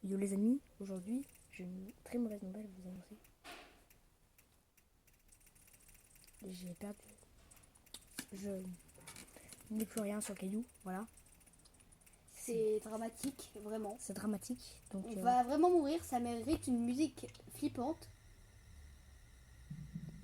Yo les amis, aujourd'hui j'ai une très mauvaise nouvelle à vous annoncer. J'ai perdu. Je n'ai plus rien sur le caillou, voilà. C'est dramatique, vraiment. C'est dramatique. Donc On va vraiment mourir, ça mérite une musique flippante.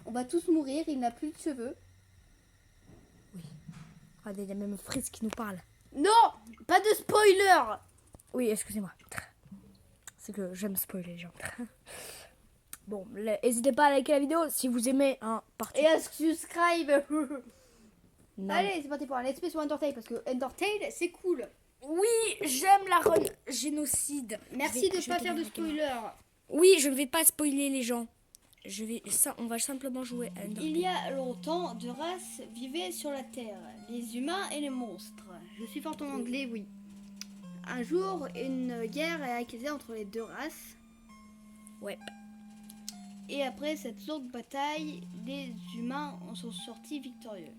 On va tous mourir, il n'a plus de cheveux. regardez, il y a même Fritz qui nous parle. Non, pas de spoiler. Oui, excusez-moi. C'est que j'aime spoiler les gens. Bon, n'hésitez pas à liker la vidéo si vous aimez un parti. Et à subscribe. Non. Allez, c'est parti pour un let's play sur Undertale, parce que Undertale, c'est cool. Oui, j'aime la run génocide. Merci de Je vais pas faire de tourner la caméra. spoiler. Oui, je ne vais pas spoiler les gens. On va simplement jouer à Undertale. Il y a longtemps, deux races vivaient sur la Terre, les humains et les monstres. Je suis fort en anglais, oui. Un jour, une guerre est accusée entre les deux races. Ouais. Et après cette longue bataille, les humains en sont sortis victorieux.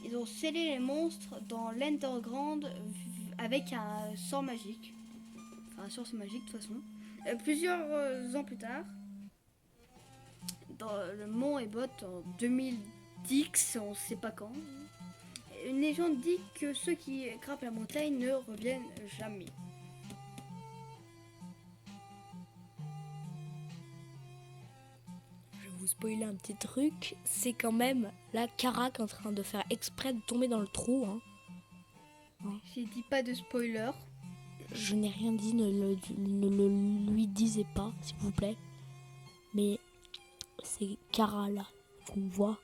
Ils ont scellé les monstres dans l'Underground avec un sort magique. Enfin, un sort magique de toute façon. Plusieurs ans plus tard, dans le mont Ebot en 2010, on sait pas quand, une légende dit que ceux qui grimpent la montagne ne reviennent jamais. Je vais vous spoiler un petit truc. C'est quand même la Kara qui est en train de faire exprès de tomber dans le trou. Hein. J'ai dit pas de spoiler. Je n'ai rien dit, ne le lui disez pas, s'il vous plaît. Mais c'est Kara là qu'on voit.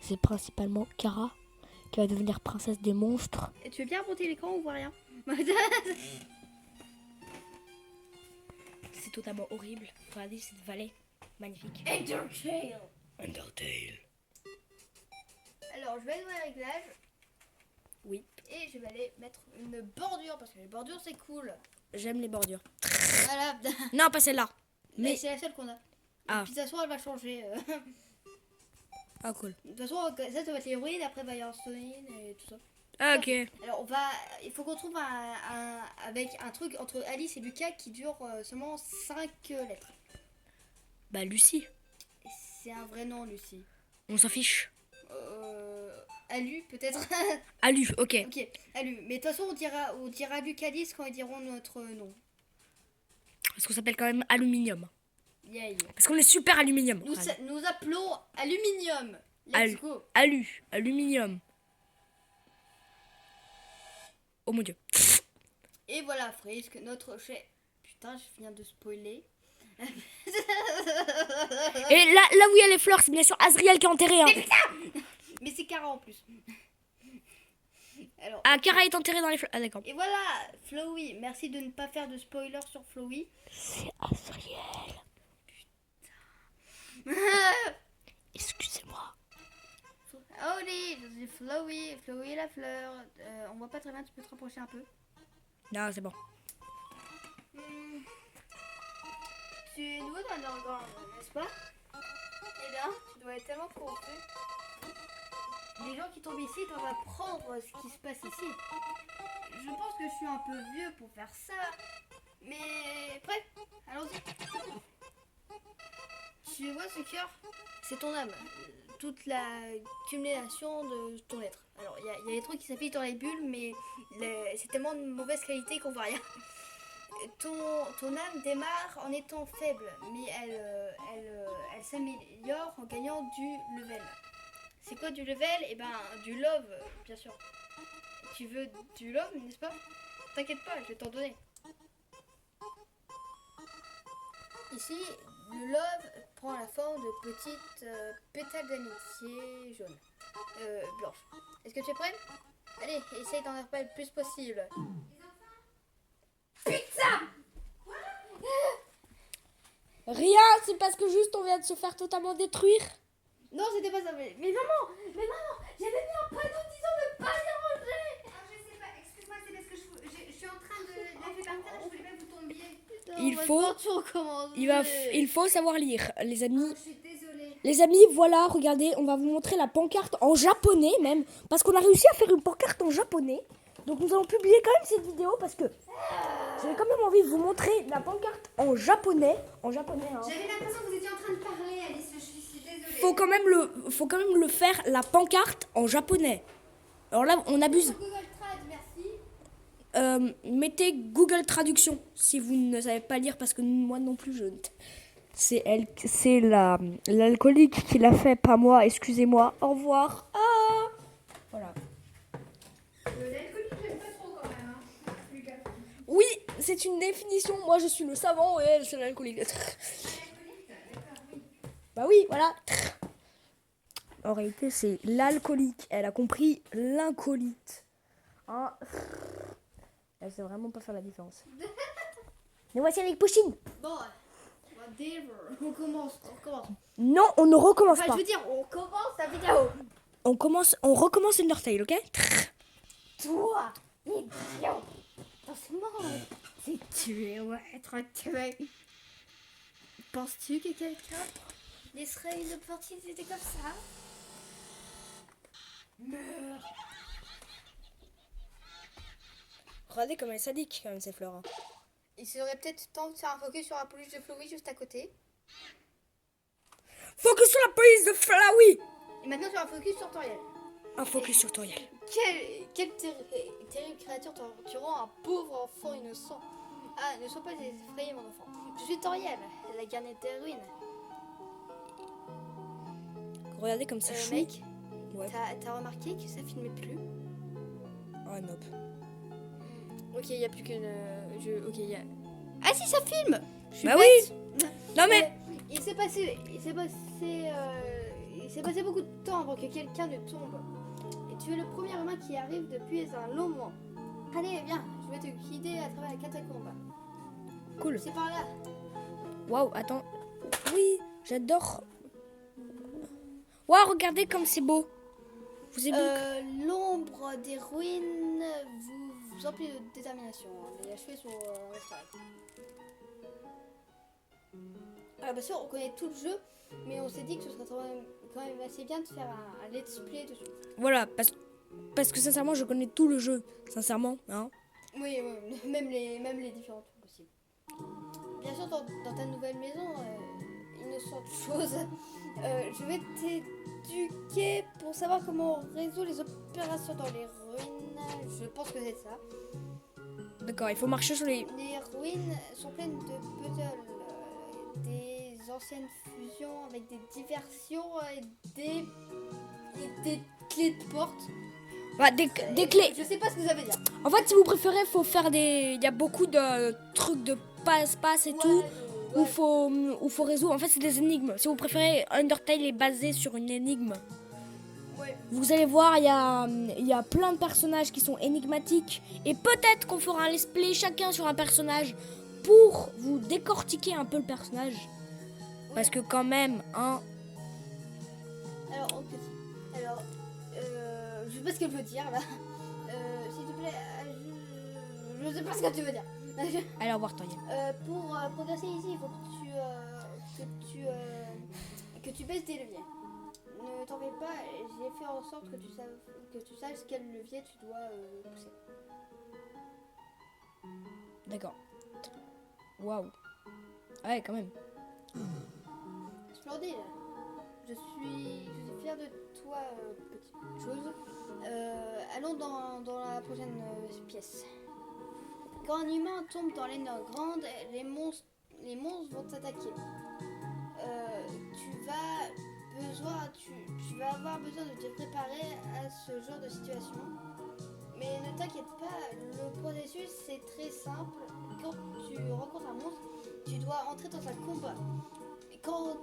C'est principalement Kara qui va devenir princesse des monstres. Et tu veux bien monter l'écran, on voit rien. C'est totalement horrible. Regardez cette vallée magnifique. Undertale. Undertale. Alors je vais aller dans les réglages. Oui. Et je vais aller mettre une bordure parce que les bordures c'est cool. J'aime les bordures. Voilà. Non, pas celle-là. Mais Mais c'est la seule qu'on a. Ah. Et puis de toute façon elle va changer. ah cool. De toute façon ça va être l'héroïne, après il va y avoir Stonine et tout ça. Ah, ok. Alors il faut qu'on trouve avec un truc entre Alice et Lucas qui dure seulement 5 lettres. Bah Lucie. Et c'est un vrai nom Lucie. On s'en fiche. Alu peut-être. Alu, ok. Ok, Alu. Mais de toute façon on dira Lucalis quand ils diront notre nom. Parce qu'on s'appelle quand même Aluminium. Yay. Parce qu'on est super aluminium. Nous appelons Aluminium. Let's go. Aluminium. Oh mon dieu. Et voilà, Frisk, notre chef. Putain, je viens de spoiler. Et là où il y a les fleurs, c'est bien sûr Azriel qui est enterré. Hein. Mais c'est Kara en plus. Alors, Ah, Kara est enterrée dans les fleurs. Ah, d'accord. et voilà, Flowey. Merci de ne pas faire de spoiler sur Flowey. C'est Azriel. Excusez-moi. Oh oui, je suis Flowey. Flowey la fleur. On voit pas très bien, tu peux te rapprocher un peu. Non, c'est bon. Tu es nouveau dans l'Underground, n'est-ce pas? Eh bien, tu dois être tellement confus. Les gens qui tombent ici doivent apprendre ce qui se passe ici. Je pense que je suis un peu vieux pour faire ça. Mais prêt? Allons-y. Tu vois ce cœur? C'est ton âme. Toute la cumulation de ton être. Alors, il y a des trucs qui s'affichent dans les bulles, mais c'est tellement de mauvaise qualité qu'on voit rien. Ton âme démarre en étant faible, mais elle s'améliore en gagnant du level. C'est quoi du level? Eh ben, du love, bien sûr. Tu veux du love, n'est-ce pas? T'inquiète pas, je vais t'en donner. Ici, le love prend la forme de petites pétales d'amitié jaunes, blanches. Est-ce que tu es prêt? Allez, essaye d'en faire pas le plus possible. Pizza! Rien, c'est parce que juste on vient de se faire totalement détruire. Non, c'était pas ça. Mais maman, j'avais mis un panneau disant ne pas déranger. Alors je sais pas, excuse-moi, c'est parce que je suis en train de laver par terre et je voulais pas que vous tombiez. Putain, Il on va faut- devoir tout recommencer. Il faut savoir lire, les amis. Je suis désolée. Les amis, voilà, regardez, on va vous montrer la pancarte en japonais même. Parce qu'on a réussi à faire une pancarte en japonais. Donc nous allons publier quand même cette vidéo parce que j'avais quand même envie de vous montrer la pancarte en japonais. En japonais, hein. J'avais l'impression que vous étiez en train de parler, Alice. Je suis désolée. Faut quand même le faire, la pancarte en japonais. Alors là, on abuse. Google Trad, merci. Mettez Google Traduction si vous ne savez pas lire parce que moi non plus je ne. C'est elle, c'est l'alcoolique qui l'a fait, pas moi. Excusez-moi. Au revoir. Ah. Voilà. L'alcoolique, j'aime pas trop quand même. Hein. Lucas. Oui, c'est une définition. Moi je suis le savant et elle c'est l'alcoolique. L'alcoolique, d'accord, oui. Bah oui, voilà. En réalité, c'est l'alcoolique. Elle a compris l'incolite. Hein. Elle sait vraiment pas faire la différence. Mais voici avec Pouchine. Bon, whatever. On commence. Non, on ne recommence Enfin, pas. je veux dire, on commence la vidéo. On recommence Undertale, ok? Toi, idiot. Doucement. C'est tué, ouais, être tué. Penses-tu que quelqu'un laisserait une opportunité comme ça? Meurs. Regardez comme elle est sadique quand même, ces fleurs. Il serait peut-être temps de faire un focus sur la peluche de Flowey juste à côté. Focus sur la police de Flowey. Et maintenant sur un focus sur Toriel. Un focus sur Toriel. Quelle terrible créature torturant un pauvre enfant innocent. Ah, ne sois pas effrayé mon enfant. Je suis Toriel, la garnette des ruines. Regardez comme c'est chou. Mec, Ouais. t'as remarqué que ça filmait plus? Oh nope. Ok, il n'y a plus qu'une... Ok, il y a... Ah si, ça filme. Je suis Bah bête. Non mais... Il s'est passé beaucoup de temps avant que quelqu'un ne tombe. Et tu es le premier humain qui arrive depuis un long moment. Allez, viens, je vais te guider à travers les catacombes. Cool. C'est par là. Waouh, attends. Oui, j'adore. Waouh, regardez comme c'est beau. Vous aimez? L'ombre des ruines vous emplit de détermination. Les achevés sont restaurés. Alors bien sûr, on connaît tout le jeu, mais on s'est dit que ce serait quand même assez bien de faire un let's play dessus. Voilà, parce que sincèrement, je connais tout le jeu. Sincèrement, hein. Oui, même les différents trucs possibles. Bien sûr, dans ta nouvelle maison, innocente chose, je vais t'éduquer pour savoir comment on résout les opérations dans les ruines. Je pense que c'est ça. D'accord, il faut marcher sur les... Les ruines sont pleines de puzzles, des anciennes fusions avec des diversions et des clés de porte. Bah, des clés. Je sais pas ce que ça veut dire. En fait, si vous préférez, faut faire des... Il y a beaucoup de trucs de passe-passe et tout. Où faut résoudre. En fait, c'est des énigmes. Si vous préférez, Undertale est basé sur une énigme. Ouais. Vous allez voir, il y a plein de personnages qui sont énigmatiques. Et peut-être qu'on fera un let's play chacun sur un personnage pour vous décortiquer un peu le personnage. Parce que quand même, hein... Alors, je sais pas ce qu'elle veut dire là. S'il te plaît, je sais pas ce que tu veux dire. Allez, au revoir, Toriel. Pour progresser ici, il faut que tu baisses tes leviers. Ne t'en fais pas, j'ai fait en sorte que tu saches quel levier tu dois pousser. D'accord. Waouh. Ouais, quand même. Splendide. Je suis fière de toi, petite chose. Allons dans la prochaine pièce. Quand un humain tombe dans les noix grandes, les monstres vont t'attaquer. Tu vas avoir besoin de te préparer à ce genre de situation. Mais ne t'inquiète pas, le processus c'est très simple. Quand tu rencontres un monstre, tu dois entrer dans un combat. Et quand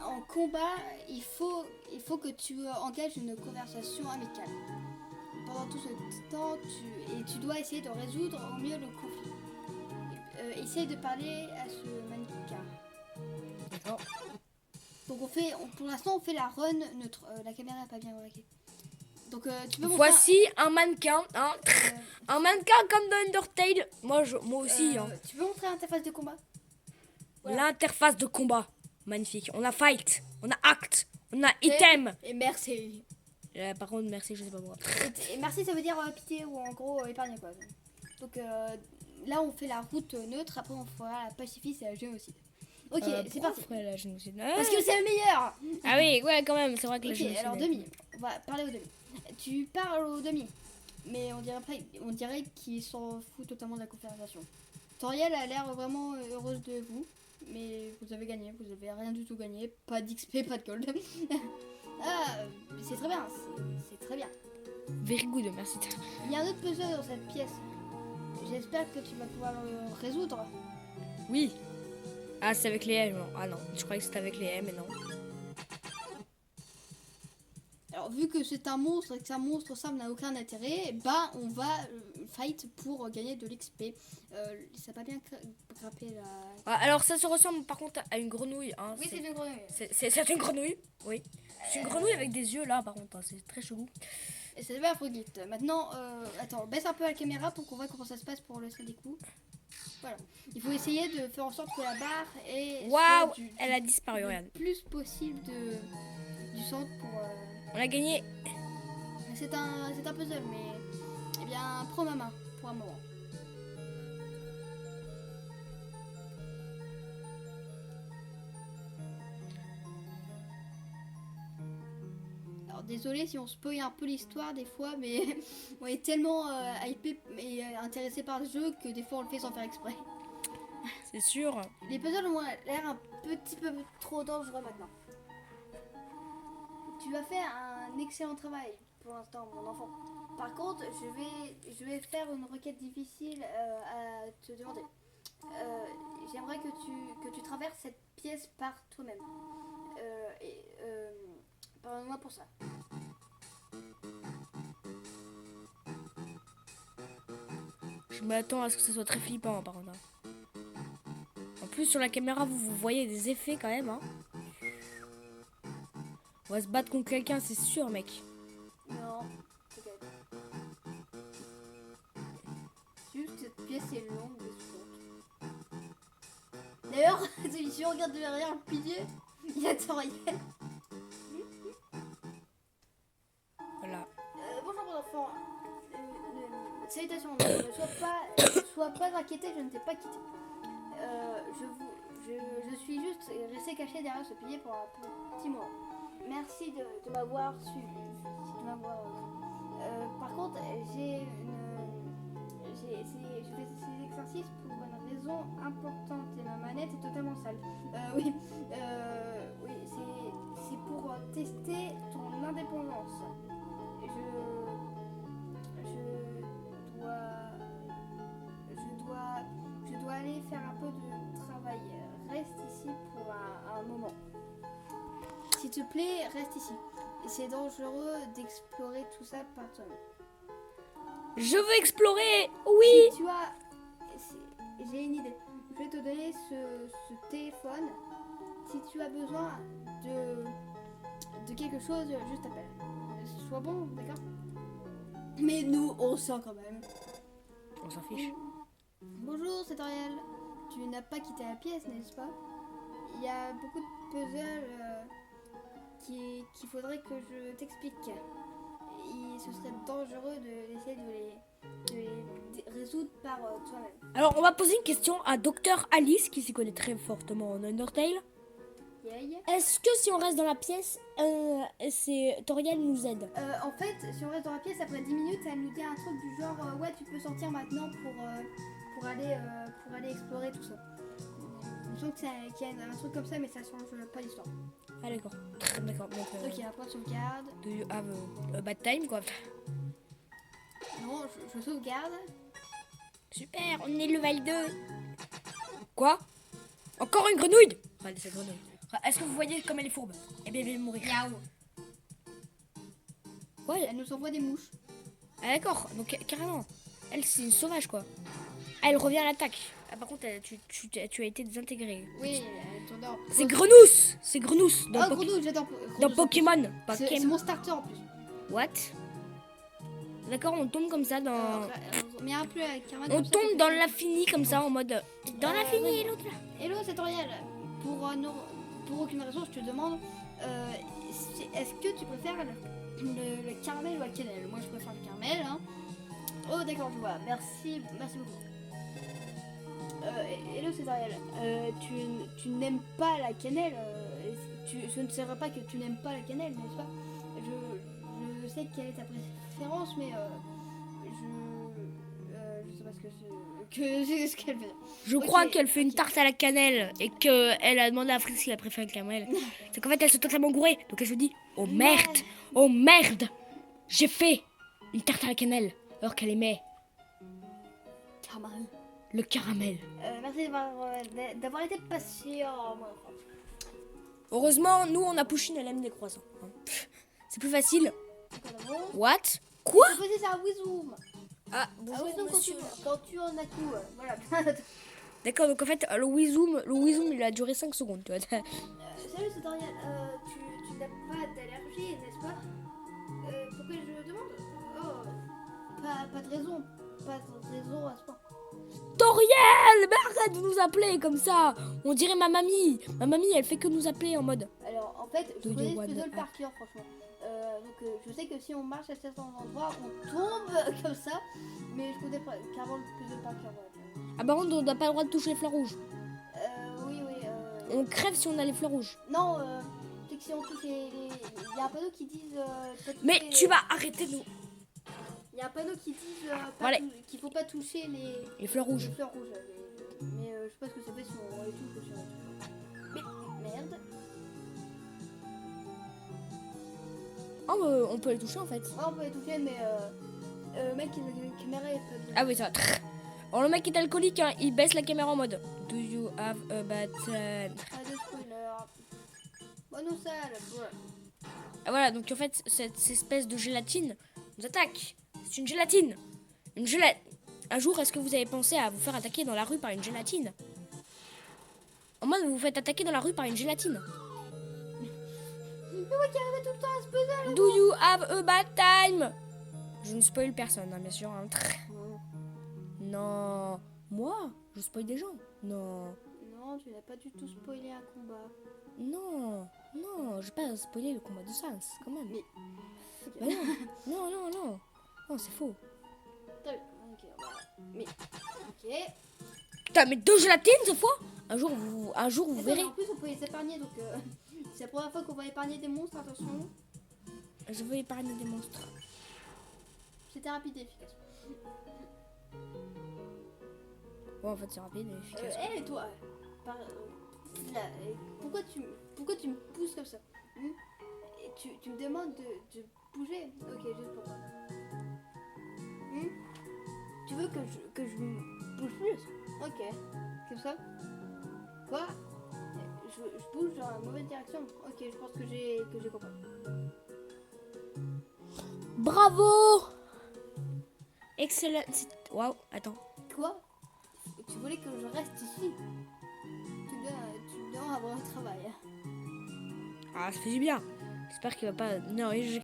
en combat, il faut que tu engages une conversation amicale. Pendant tout ce temps, tu dois essayer de résoudre au mieux le conflit. Essaye de parler à ce mannequin. D'accord. Donc pour l'instant on fait la run neutre. La caméra n'a pas bien réglé. Donc tu peux Voici un mannequin, hein. Un mannequin comme dans Undertale. Moi aussi, hein. Tu peux montrer l'interface de combat? L'interface de combat. Magnifique. On a fight, on a act, on a item. Et merci. Par contre, merci, je sais pas moi. Et merci, ça veut dire pitié ou en gros épargne quoi. Donc là, on fait la route neutre. Après, on fera la pacifiste et la génocide. Ok, c'est parti. La génocide. Parce que c'est le meilleur. Ah oui, ouais, quand même, c'est vrai que la Ok, génocide. alors demi. On va parler au demi. Tu parles au demi. Mais on dirait qu'il s'en fout totalement de la conversation. Toriel a l'air vraiment heureuse de vous. Mais vous avez gagné, vous avez rien du tout gagné. Pas d'XP, pas de gold. Ah, c'est très bien, c'est très bien. Very good, merci. Il y a un autre puzzle dans cette pièce. J'espère que tu vas pouvoir le résoudre. Oui. Ah, c'est avec les M. Ah non, je croyais que c'était avec les M, mais non. Alors, vu que c'est un monstre et que c'est un monstre simple n'a aucun intérêt, bah on va fight pour gagner de l'XP. Ça va bien grapper là. Ah, alors, ça se ressemble par contre à une grenouille. Hein. Oui, c'est une grenouille. C'est une grenouille, oui. C'est une grenouille avec des yeux là, par contre. Hein. C'est très chelou. Et ça s'appelle Aphrodite. Maintenant, attends, baisse un peu la caméra pour qu'on voit comment ça se passe pour laisser des coups. Voilà. Il faut essayer de faire en sorte que la barre est Waouh, elle a disparu, le regarde. plus possible du centre pour. On a gagné. C'est un puzzle, mais eh bien, prends ma main pour un moment. Alors désolé si on spoil un peu l'histoire des fois, mais on est tellement hypé et intéressé par le jeu que des fois on le fait sans faire exprès. C'est sûr. Les puzzles ont l'air un petit peu trop dangereux maintenant. Tu as fait un excellent travail pour l'instant, mon enfant. Par contre, je vais faire une requête difficile à te demander. J'aimerais que tu traverses cette pièce par toi-même. Pardonne-moi pour ça. Je m'attends à ce que ça soit très flippant, par contre. En plus, sur la caméra, vous voyez des effets quand même. Hein. On va se battre contre quelqu'un, c'est sûr, mec. Non, peut-être. Juste cette pièce est longue et sourde. D'ailleurs, si on regarde derrière le pilier, il y a Toriel. Voilà. Bonjour mon enfant. Salutations, ne sois pas inquiété, je ne t'ai pas quitté. Je suis juste resté caché derrière ce pilier pour un petit moment. Merci de m'avoir suivi. Par contre, je fais ces exercices pour une raison importante et ma manette est totalement sale. Oui, c'est pour tester ton indépendance. Je dois aller faire un peu de travail. Reste ici pour un moment. S'il te plaît, reste ici. C'est dangereux d'explorer tout ça par toi-même. Je veux explorer. Oui. Si tu as... J'ai une idée. Je vais te donner ce téléphone. Si tu as besoin de quelque chose, juste appelle. Sois bon, d'accord? Mais nous, on sent quand même. On s'en fiche. Bonjour, c'est Ariel. Tu n'as pas quitté la pièce, n'est-ce pas? Il y a beaucoup de puzzles qu'il faudrait que je t'explique. Et ce serait dangereux d'essayer de les résoudre par toi-même. Alors, on va poser une question à Dr Alice, qui s'y connaît très fortement en Undertale. Yeah. Est-ce que si on reste dans la pièce, Toriel nous aide? En fait, si on reste dans la pièce, après 10 minutes, elle nous dit un truc du genre ouais, tu peux sortir maintenant pour aller explorer tout ça. Je sens qu'il y a un truc comme ça, mais ça change pas l'histoire. Ah d'accord. D'accord. Donc, Ok, un point de sauvegarde. do you have a bad time, quoi? Non, je sauvegarde. Super, on est level 2. Quoi? Encore une grenouille? Regardez cette grenouille. Est-ce que vous voyez comme elle est fourbe? Eh bien, elle va mourir. Miaou. Ouais. Elle nous envoie des mouches. Ah d'accord, donc carrément. Elle, c'est une sauvage, quoi. Ah, elle revient à l'attaque. Ah, par contre, tu as été désintégré. Oui, elle tourne en... C'est Grenousse. C'est Grenousse dans, Grenouille, j'adore. dans Pokémon. C'est mon starter en plus. What? D'accord, on tombe comme ça dans... Mais un peu avec un on tombe dans l'infini comme ça, en mode... Dans l'infini, et l'autre là. Hello, c'est Toriel. Pour aucune raison, je te demande... est-ce que tu préfères le caramel ou la cannelle. Moi je préfère le caramel. Hein. Oh d'accord, je vois. Merci beaucoup. Hello Cédriel, tu n'aimes pas la cannelle, ce ne serait pas que tu n'aimes pas la cannelle, n'est-ce pas? Je sais quelle est ta préférence, mais je sais pas ce qu'elle fait. Je Ok, crois qu'elle fait une ok. tarte à la cannelle et qu'elle a demandé à Fritz s'il a préféré le caramel. C'est qu'en fait, elle s'est totalement gourée. Donc elle se dit, oh merde, oh merde, j'ai fait une tarte à la cannelle alors qu'elle aimait Caramel. le caramel. Merci d'avoir été patient, mon enfant. Heureusement, nous, on a Pouchine, elle aime des croissants. Hein. Pff, c'est plus facile. What? Tu Quoi? peux poser ça à Wizoom. Ah, À Wizoom quand tu en as tout. Voilà. D'accord, donc en fait, le Wizoom, il a duré 5 secondes, tu vois. Salut Cédriel, tu n'as pas d'allergie, n'est-ce pas? Pourquoi je demande? Oh, pas de raison. Pas de raison à ce point. Toriel, mais arrête de nous appeler comme ça. On dirait ma mamie. Ma mamie, elle fait que nous appeler en mode. Alors, en fait, je Do you connais ce wanna puzzle par cœur, franchement. Donc, je sais que si on marche à certains endroits, on tombe comme ça. Mais je connais carrément le puzzle par cœur. Voilà. Ah, par contre, on n'a pas le droit de toucher les fleurs rouges. Oui. On crève si on a les fleurs rouges. Non, c'est que si on touche il y a un panneau qui dit. Mais tu vas arrêter de nous. Il y a un panneau qui dit Allez. qu'il faut pas toucher Les fleurs rouges. les fleurs rouges. Mais je sais pas ce que ça fait si on les touche ou si on les touche pas. Mais merde. Oh, on peut les toucher en fait. Ouais, on peut les toucher, mais mec, la caméra est pas bien. Ah oui, ça va. Alors le mec est alcoolique, hein, il baisse la caméra en mode. Do you have a bad time? Pas de spoiler. Bonne ou sale. Ouais. Ah voilà, donc en fait, cette espèce de gélatine nous attaque. C'est une gélatine. Un jour, est-ce que vous avez pensé à vous faire attaquer dans la rue par une gélatine? En mode, vous vous faites attaquer dans la rue par une gélatine. Mais moi qui arrivais tout le temps à ce puzzle. Do you have a bad time? Je ne spoil personne, hein, bien sûr. Hein. Non. Moi, je spoil des gens. Non. Non, tu n'as pas du tout spoilé un combat. Non. Non, je vais pas spoiler le combat de Sans, quand même. Mais. Bah non. Non. Non, c'est faux. Très bien. Ok, voilà. Mais. Ok. Putain, mais 2 gélatines cette fois? Un jour, vous Attends, verrez. mais en plus, on peut les épargner, donc c'est la première fois qu'on va épargner des monstres, attention. Je veux épargner des monstres. C'était rapide et efficace. Bon, en fait, c'est rapide et efficace. Et toi, là, pourquoi tu me pousses comme ça? Et tu me demandes de bouger? Ok, juste pour toi. Tu veux que je bouge plus? Ok, comme ça? Quoi? Je bouge dans la mauvaise direction. Ok, je pense que j'ai compris. Bravo! Excellent. Waouh, attends. Quoi? Tu voulais que je reste ici? Tu dois avoir un travail. Ah, ça fait du bien. J'espère qu'il va pas. Non,